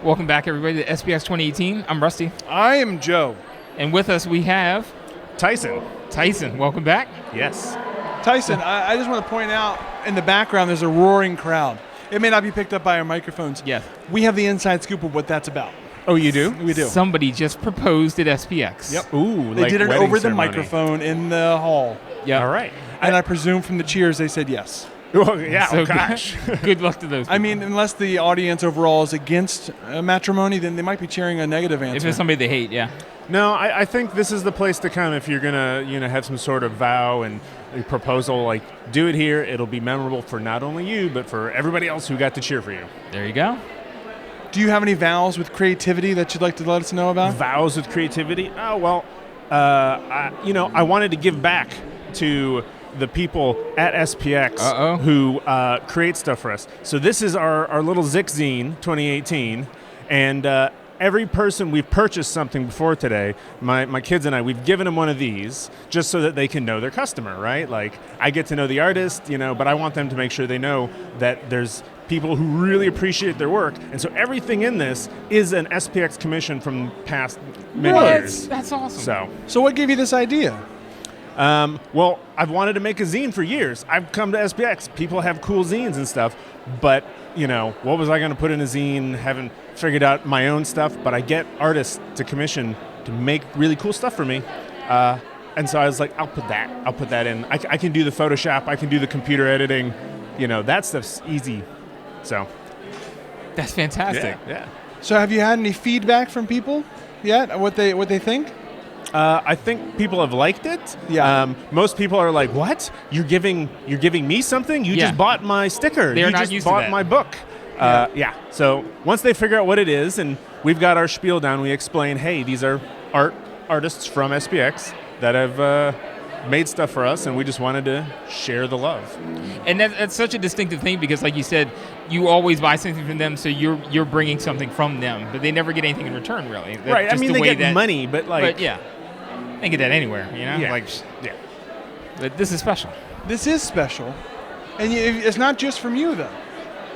Welcome back, everybody, to SPX 2018. I'm Rusty. I am Joe. And with us, we have Tyson. Tyson. Welcome back. Yes. Tyson, I just want to point out, in the background, there's a roaring crowd. It may not be picked up by our microphones. Yes. We have the inside scoop of what that's about. Oh, you do? We do. Somebody just proposed at SPX. Yep. Ooh, They like did it wedding over the ceremony. microphone in the hall. Yeah. All right. And I presume from the cheers they said yes. Well, yeah. So Oh, gosh. Good luck to those people. I mean, unless the audience overall is against matrimony, then they might be cheering a negative if answer. it's somebody they hate, yeah. No, I think this is the place to come if you're gonna, have some sort of vow and a proposal. Like, do it here. It'll be memorable for not only you, but for everybody else who got to cheer for you. There you go. Do you have any vows with creativity that you'd like to let us know about? Vows with creativity. Oh well, I wanted to give back to the people at SPX who create stuff for us. So this is our little Zine 2018, and every person we've purchased something before today, my kids and I, we've given them one of these just so that they can know their customer, right? Like, I get to know the artist, but I want them to make sure they know that there's people who really appreciate their work. And so everything in this is an SPX commission from past many years. That's awesome. So what gave you this idea? Well, I've wanted to make a zine for years. I've come to SPX. People have cool zines and stuff, but, what was I going to put in a zine? Haven't figured out my own stuff, but I get artists to commission to make really cool stuff for me. And so I was like, I'll put that in. I can do the Photoshop. I can do the computer editing. That stuff's easy. So That's fantastic. Yeah. So have you had any feedback from people yet? What they think? I think people have liked it. Yeah. Most people are like, "What? You're giving me something? You just bought my sticker. They're you not just used to bought that. my book." Yeah. So once they figure out what it is, and we've got our spiel down, we explain, "Hey, these are artists from SPX that have made stuff for us, and we just wanted to share the love." And that's such a distinctive thing because, like you said, you always buy something from them, so you're bringing something from them, but they never get anything in return, really. That's Right. I just mean, the they way get money, but like, But yeah, they get that anywhere, Yeah. Yeah. But this is special. This is special. And it's not just from you, though.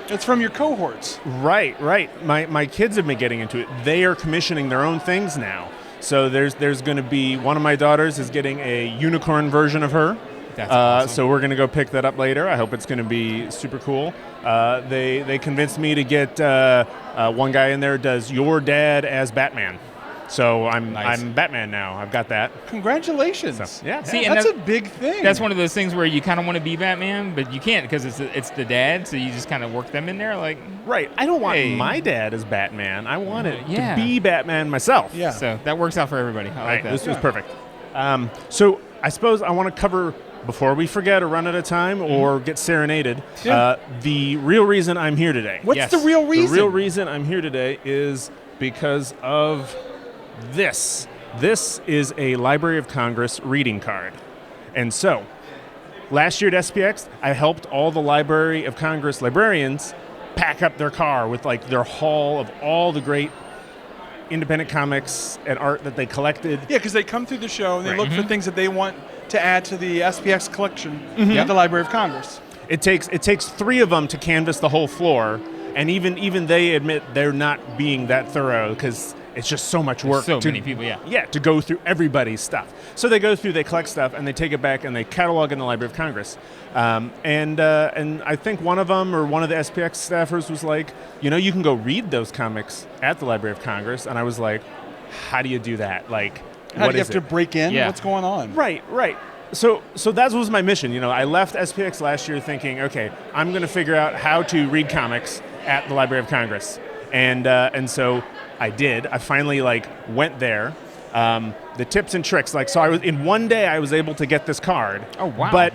It's from your cohorts. Right. My kids have been getting into it. They are commissioning their own things now. So there's going to be, one of my daughters is getting a unicorn version of her. That's awesome. So we're going to go pick that up later. I hope it's going to be super cool. They convinced me to get one guy in there does your dad as Batman. So I'm Batman now. I've got that. Congratulations. So, yeah. See, and That's a big thing. That's one of those things where you kind of want to be Batman, but you can't because it's the dad, so you just kind of work them in there. Like, Right. I don't want Hey. my dad as Batman. I want it Yeah. to be Batman myself. Yeah. so that works out for everybody. I like Right. that. This was perfect. So I suppose I want to cover, before we forget or run out of time or get serenaded, Yeah. the real reason I'm here today. What's Yes. the real reason? The real reason I'm here today is because of this. This is a Library of Congress reading card. And so, last year at SPX, I helped all the Library of Congress librarians pack up their car with like their haul of all the great independent comics and art that they collected. Yeah, because they come through the show and they Right. look for things that they want to add to the SPX collection Mm-hmm. at the Library of Congress. It takes 3 of them to canvass the whole floor, and even they admit they're not being that thorough because it's just so much work. so many people, yeah. Yeah, to go through everybody's stuff. So they go through, they collect stuff, and they take it back and they catalog in the Library of Congress. And I think one of them or one of the SPX staffers was like, you can go read those comics at the Library of Congress. And I was like, how do you do that? Like, How what do you is have to it? break in? Yeah. What's going on? Right. So that was my mission. I left SPX last year thinking, okay, I'm going to figure out how to read comics at the Library of Congress, and so I did. I finally went there. The tips and tricks, so I was in one day I was able to get this card. Oh, wow. But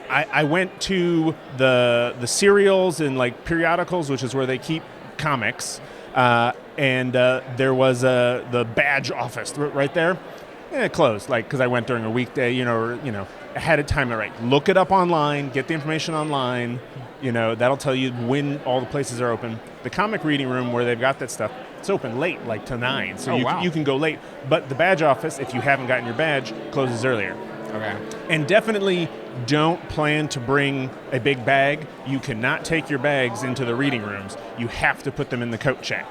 I went to the serials and periodicals, which is where they keep comics, and there was the badge office right there. And it closed, because I went during a weekday, ahead of time. Right, look it up online, get the information online. That'll tell you when all the places are open. The comic reading room where they've got that stuff, it's open late, to 9. So you can go late. But the badge office, if you haven't gotten your badge, closes earlier. Okay. And definitely don't plan to bring a big bag. You cannot take your bags into the reading rooms. You have to put them in the coat check.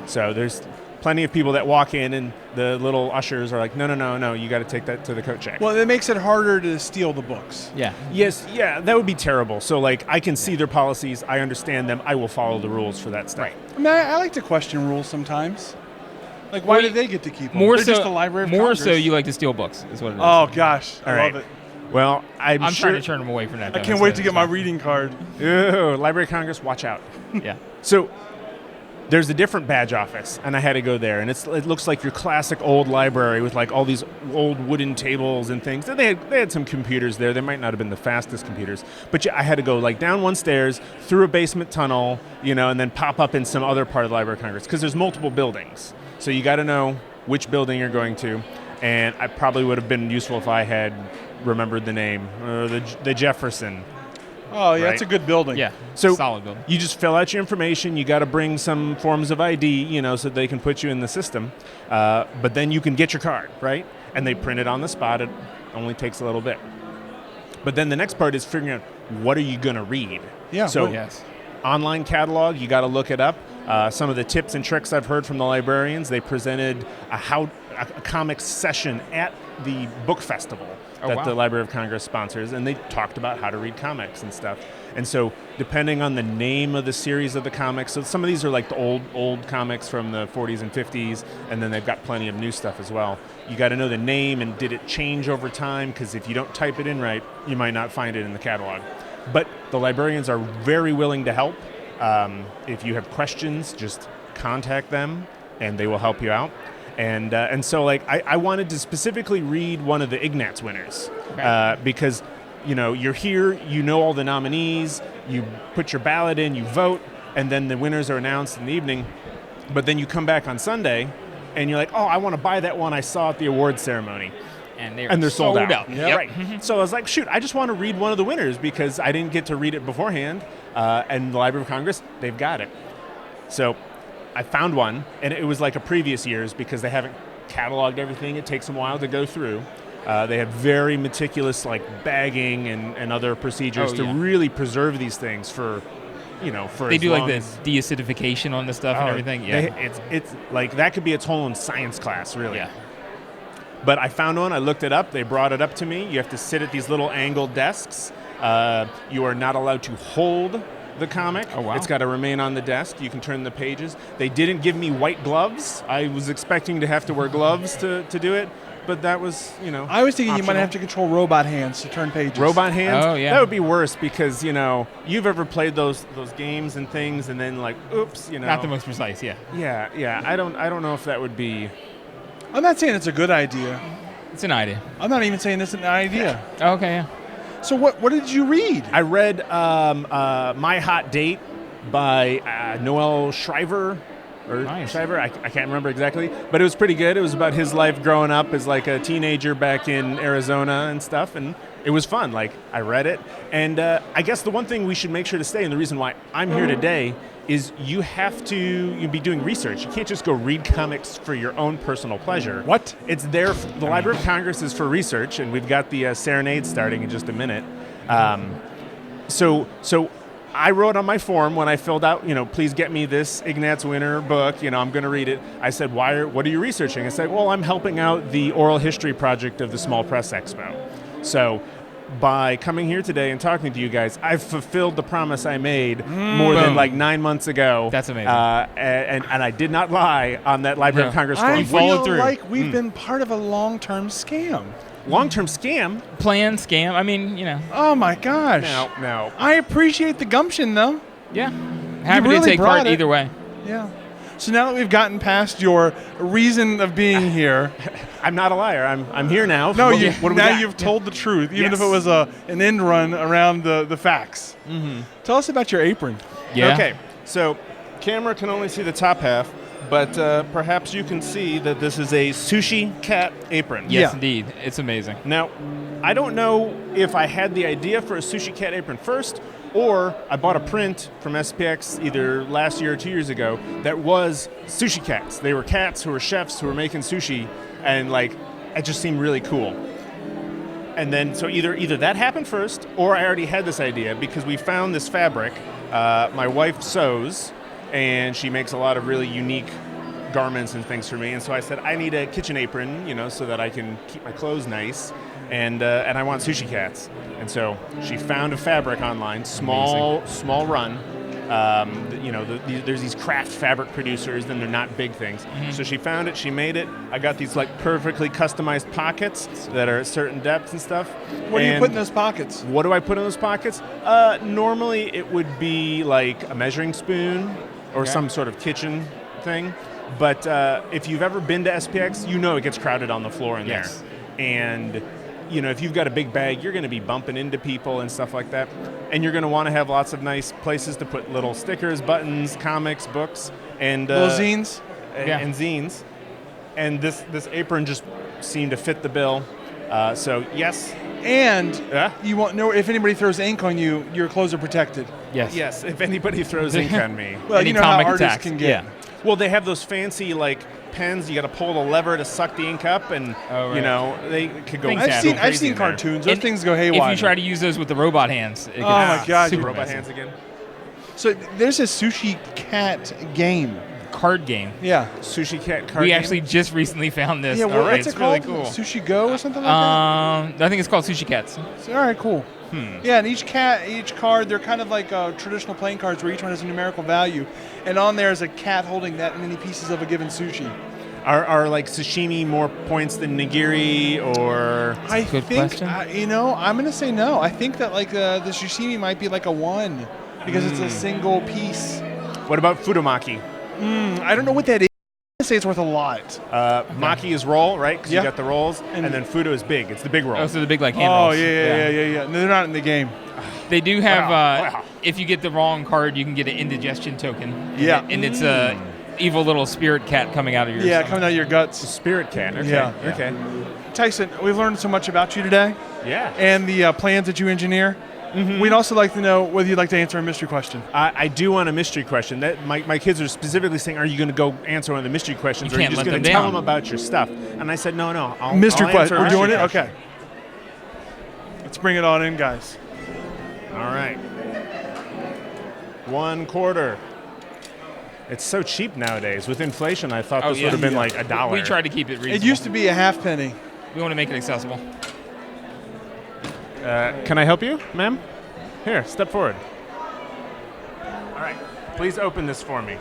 So there's plenty of people that walk in and the little ushers are like, no, you got to take that to the coat check. Well, it makes it harder to steal the books. Yeah. Yes, yeah, that would be terrible. So, like, I can see their policies. I understand them. I will follow the rules for that stuff. Right. I mean, I like to question rules sometimes. Like, why Well, do they get to keep them? More They're so, just the Library of more Congress. so, you like to steal books, is what it is. Oh, gosh. I All right. love it. Well, I'm sure. trying to turn them away from that. I can't wait to get my reading card. Ew, Library of Congress, watch out. Yeah. So there's a different badge office, and I had to go there, and it looks like your classic old library with like all these old wooden tables and things. And they had some computers there. They might not have been the fastest computers, but I had to go like down one stairs, through a basement tunnel, and then pop up in some other part of the Library of Congress because there's multiple buildings. So you got to know which building you're going to, and I probably would have been useful if I had remembered the name, the Jefferson. Oh, yeah, Right. it's a good building. Yeah. So solid building. you just fill out your information. You got to bring some forms of ID, so they can put you in the system. But then you can get your card, right? And they print it on the spot. It only takes a little bit. But then the next part is figuring out what are you going to read. Yeah. So Yes. online catalog, you got to look it up. Some of the tips and tricks I've heard from the librarians, they presented a comics session at the book festival that wow. the Library of Congress sponsors, and they talked about how to read comics and stuff. And so depending on the name of the series of the comics, so some of these are like the old comics from the 40s and 50s, and then they've got plenty of new stuff as well. You got to know the name and did it change over time, because if you don't type it in right, you might not find it in the catalog. But the librarians are very willing to help. If you have questions, just contact them, and they will help you out. And so, like, I wanted to specifically read one of the Ignatz winners, because, you're here, all the nominees, you put your ballot in, you vote, and then the winners are announced in the evening. But then you come back on Sunday, and you're like, oh, I want to buy that one I saw at the awards ceremony. And They're sold out. Yep. Right. So I was like, shoot, I just want to read one of the winners because I didn't get to read it beforehand. And the Library of Congress, they've got it. So I found one, and it was like a previous year's because they haven't cataloged everything. It takes them a while to go through. They have very meticulous like bagging and other procedures to really preserve these things for They do like the deacidification on the stuff and everything. Yeah. It's like that could be its whole own science class, really. Yeah. But I found one. I looked it up. They brought it up to me. You have to sit at these little angled desks. You are not allowed to hold the comic. Oh, wow. It's got to remain on the desk. You can turn the pages. They didn't give me white gloves. I was expecting to have to wear gloves to do it, but that was, I was thinking you might optional. have to control robot hands to turn pages. Robot hands? Oh, yeah. That would be worse because, you've ever played those games and things and then like, oops, Not the most precise, yeah. Yeah. I don't know if that would be. I'm not saying it's a good idea. It's an idea. I'm not even saying it's an idea. Okay, yeah. So what did you read? I read My Hot Date by Noel Shriver. Nice. Shriver, I can't remember exactly, but it was pretty good. It was about his life growing up as like a teenager back in Arizona and stuff, and it was fun. Like, I read it, and I guess the one thing we should make sure to stay, and the reason why I'm here today, is you have to be doing research. You can't just go read comics for your own personal pleasure. What? It's there. The Library of Congress is for research, and we've got the serenade starting in just a minute. So I wrote on my form when I filled out, please get me this Ignatz Winner book. I'm going to read it. I said, what are you researching? I said, well, I'm helping out the oral history project of the Small Press Expo. So by coming here today and talking to you guys, I've fulfilled the promise I made more than like 9 months ago. That's amazing. And I did not lie on that Library of Congress form. I followed feel through. like we've been part of a long-term scam. Long-term scam? Plan, scam. I mean, Oh my gosh. No. I appreciate the gumption though. Yeah. Happy really to take brought part it. either way. Yeah. So now that we've gotten past your reason of being here, I'm not a liar. I'm here now. no, What you, do we now got? you've told the truth, even Yes. if it was an end run around the facts. Mm-hmm. Tell us about your apron. Yeah. Okay, so camera can only see the top half, but perhaps you can see that this is a sushi cat apron. Yes, Yeah. indeed. It's amazing. Now, I don't know if I had the idea for a sushi cat apron first, or I bought a print from SPX either last year or 2 years ago that was sushi cats. They were cats who were chefs who were making sushi, and like, it just seemed really cool. And then, so either that happened first, or I already had this idea because we found this fabric. My wife sews, and she makes a lot of really unique garments and things for me. And so I said, I need a kitchen apron, so that I can keep my clothes nice. And I want sushi cats. And so she found a fabric online, small run. There's these craft fabric producers, then they're not big things. Mm-hmm. So she found it, she made it. I got these like perfectly customized pockets that are at certain depths and stuff. What do you put in those pockets? What do I put in those pockets? Normally it would be like a measuring spoon or some sort of kitchen thing. But if you've ever been to SPX, it gets crowded on the floor in there. And if you've got a big bag, you're going to be bumping into people and stuff like that. And you're going to want to have lots of nice places to put little stickers, buttons, comics, books, and little zines. And zines. And this apron just seemed to fit the bill. So yes. And you won't know if anybody throws ink on you, your clothes are protected. Yes. If anybody throws ink on me. Well, Any you know how comic artists attacks. can get. Well, they have those fancy pens. You got to pull the lever to suck the ink up, and they could go. I've seen cartoons. Those things go haywire. If you try to use those with the robot hands, it my God, super robot messy. hands again. So there's a sushi cat game. Card game. Yeah. Sushi cat card We game? actually just recently found this. Yeah, what's it's it called? really cool. Sushi Go or something like I think it's called Sushi Cats. that? All right, cool. Yeah, and each card, they're kind of like traditional playing cards where each one has a numerical value. And on there is a cat holding that many pieces of a given sushi. Are like sashimi more points than nigiri, or? I Good think, question. I'm going to say no. I think that the sashimi might be like a 1 because it's a single piece. What about fudomaki? I don't know what that is. I'm going to say it's worth a lot. Maki is roll, right? Because Yeah. you got the rolls, and then fudo is big. It's the big roll. Oh, so the big hand Oh, rolls. yeah. No, they're not in the game. They do have, Wow. if you get the wrong card, you can get an indigestion token. Yeah. And it's a evil little spirit cat coming out of your stomach. Coming out of your guts. Spirit cat. Okay. Yeah. Okay. Tyson, we've learned so much about you today Yeah. and the plans that you engineer. Mm-hmm. We'd also like to know whether you'd like to answer a mystery question. I do want a mystery question. That my kids are specifically saying, "Are you going to go answer one of the mystery questions, You or are you can't just let going to them tell down. them about your stuff?" And I said, "No. I'll Mystery I'll answer question. a We're mystery doing it? question." Okay. Let's bring it on in, guys. All right. 1/4. It's so cheap nowadays. With inflation, I thought this would have been like $1. We try to keep it reasonable. It used to be a half penny. We want to make it accessible. Can I help you, ma'am? Here, step forward. All right. Please open this for me.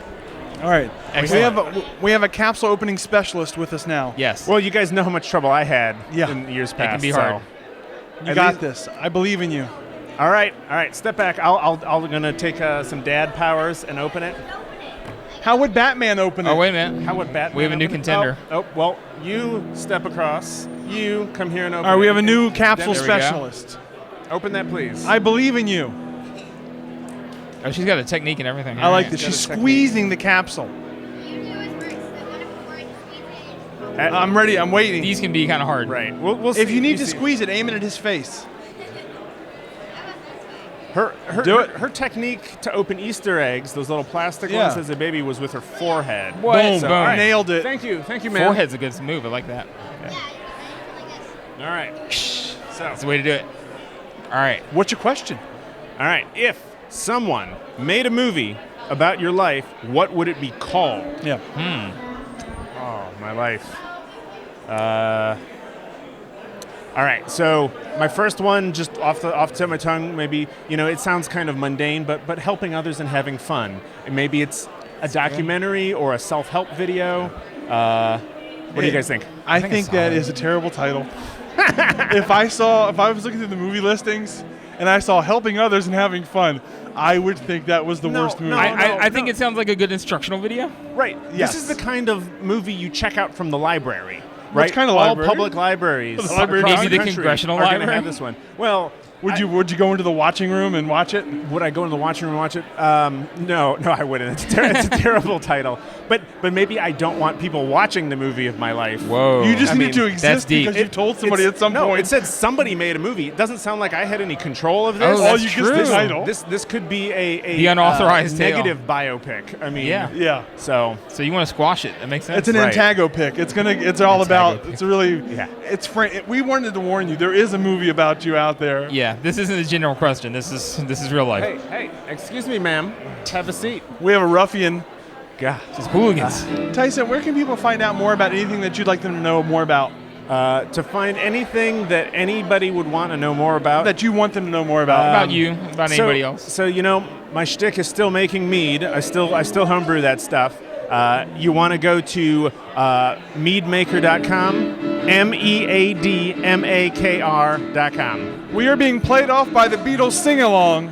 All right. Excellent. We have a capsule opening specialist with us now. Yes. Well, you guys know how much trouble I had Yeah. in years It past. can be so- hard. You At got least- this. I believe in you. All right. Step back. I'm gonna take some dad powers and open it. How would Batman open it? Oh, wait a minute. How would Batman? We have a new open it? contender. Oh, well, you step across. You come here and open. All right, we it. have a new capsule There we go. specialist. Open that, please. I believe in you. Oh, she's got a technique and everything. I like All this. got She's a technique. squeezing the capsule. I'm ready. I'm waiting. These can be kind of hard. Right. We'll see. If you need to see. squeeze it, aim it at his face. Her technique to open Easter eggs, those little plastic Yeah. ones as a baby, was with her forehead. What? Boom, So, boom. all right. Nailed it. Thank you, man. Forehead's a good move. I like that. All right. That's the way to do it. All right. What's your question? All right. If someone made a movie about your life, what would it be called? Yeah. Oh, my life. All right. So my first one, just off the tip of my tongue, maybe it sounds kind of mundane, but helping others and having fun. And maybe it's a documentary or a self-help video. What do you guys think? I think that is a terrible title. If I was looking through the movie listings and I saw helping others and having fun, I would think that was the worst movie. I think it sounds like a good instructional video. Right. Yes. This is the kind of movie you check out from the library. Right. kind of All library? public librarities. The library across Maybe the country congressional are gonna library? have this one. Well, Would you go into the watching room and watch it? Would I go in the watching room and watch it? No, I wouldn't. It's a terrible title. But maybe I don't want people watching the movie of my life. Whoa. You just I need mean, to that's exist deep. because you told somebody at some point. It said somebody made a movie. It doesn't sound like I had any control of this. Oh, All that's you true. get the title. This could be a The unauthorized tale. negative biopic. I mean, Yeah. Yeah. So So you want to squash it? That makes sense. It's an Right. Antago pick. It's all about. pick. It's really. Yeah. It's we wanted to warn you. There is a movie about you out there. Yeah, this isn't a general question. This is real life. hey, excuse me, ma'am. Have a seat. We have a ruffian. God. Just hooligans. Tyson, where can people find out more about anything that you'd like them to know more about? To find anything that anybody would want to know more about. That you want them to know more about? about you, about anybody else. So my shtick is still making mead. I still homebrew that stuff. You want to go to meadmaker.com, meadmakr.com. We are being played off by the Beatles sing-along,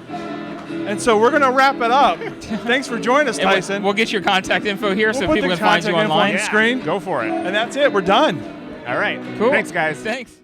and so we're going to wrap it up. Thanks for joining us, And Tyson. we'll get your contact info here so put people the can find you contact info on online. the screen. Go for it. And that's it. We're done. All right. Cool. Thanks, guys. Thanks.